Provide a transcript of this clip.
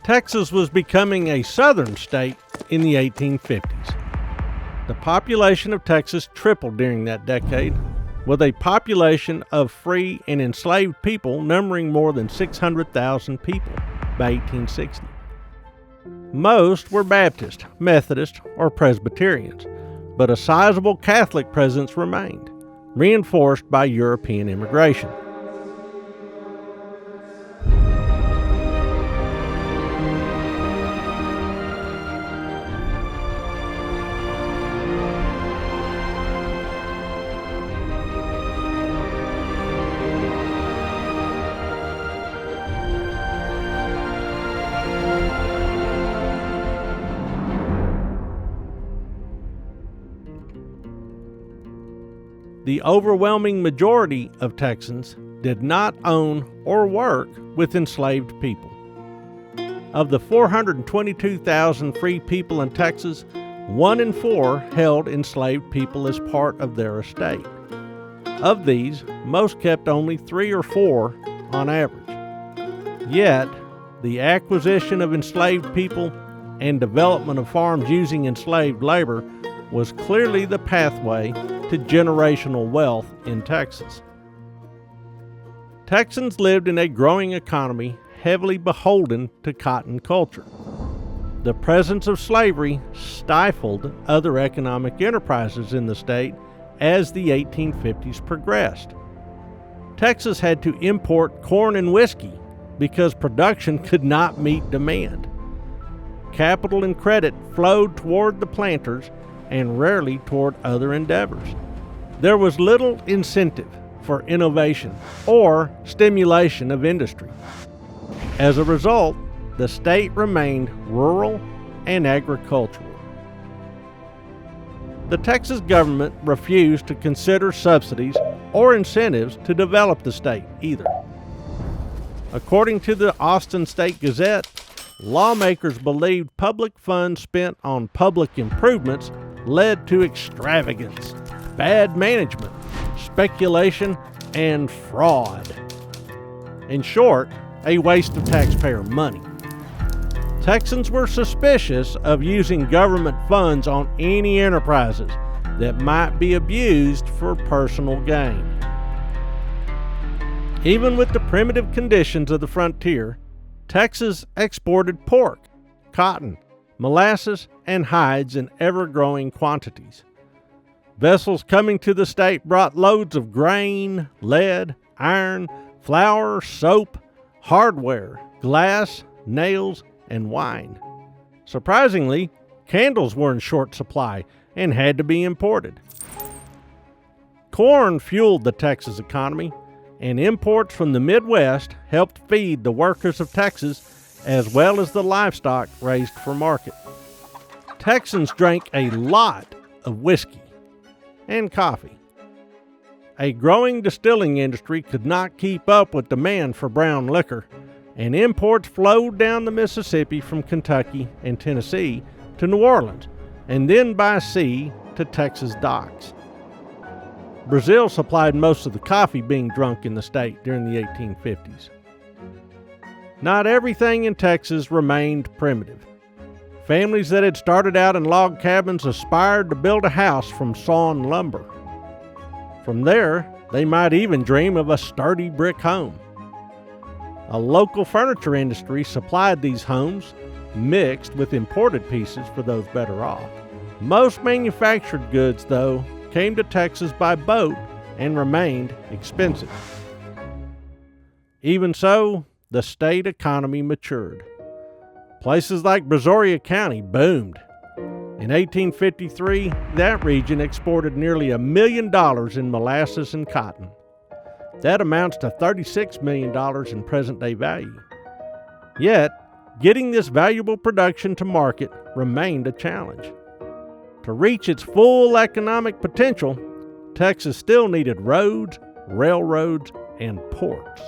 Texas was becoming a southern state in the 1850s. The population of Texas tripled during that decade, with a population of free and enslaved people numbering more than 600,000 people by 1860. Most were Baptist, Methodist, or Presbyterians, but a sizable Catholic presence remained, reinforced by European immigration. The overwhelming majority of Texans did not own or work with enslaved people. Of the 422,000 free people in Texas, 1 in 4 held enslaved people as part of their estate. Of these, most kept only 3 or 4 on average. Yet, the acquisition of enslaved people and development of farms using enslaved labor was clearly the pathway to generational wealth in Texas. Texans lived in a growing economy heavily beholden to cotton culture. The presence of slavery stifled other economic enterprises in the state as the 1850s progressed. Texas had to import corn and whiskey because production could not meet demand. Capital and credit flowed toward the planters and rarely toward other endeavors. There was little incentive for innovation or stimulation of industry. As a result, the state remained rural and agricultural. The Texas government refused to consider subsidies or incentives to develop the state either. According to the Austin State Gazette, lawmakers believed public funds spent on public improvements led to extravagance, bad management, speculation, and fraud. In short, a waste of taxpayer money. Texans were suspicious of using government funds on any enterprises that might be abused for personal gain. Even with the primitive conditions of the frontier, Texas exported pork, cotton, molasses, and hides in ever-growing quantities. Vessels coming to the state brought loads of grain, lead, iron, flour, soap, hardware, glass, nails, and wine. Surprisingly, candles were in short supply and had to be imported. Corn fueled the Texas economy, and imports from the Midwest helped feed the workers of Texas as well as the livestock raised for market. Texans drank a lot of whiskey and coffee. A growing distilling industry could not keep up with demand for brown liquor, and imports flowed down the Mississippi from Kentucky and Tennessee to New Orleans, and then by sea to Texas docks. Brazil supplied most of the coffee being drunk in the state during the 1850s. Not everything in Texas remained primitive. Families that had started out in log cabins aspired to build a house from sawn lumber. From there, they might even dream of a sturdy brick home. A local furniture industry supplied these homes, mixed with imported pieces for those better off. Most manufactured goods, though, came to Texas by boat and remained expensive. Even so, the state economy matured. Places like Brazoria County boomed. In 1853, that region exported nearly $1 million in molasses and cotton. That amounts to $36 million in present-day value. Yet, getting this valuable production to market remained a challenge. To reach its full economic potential, Texas still needed roads, railroads, and ports.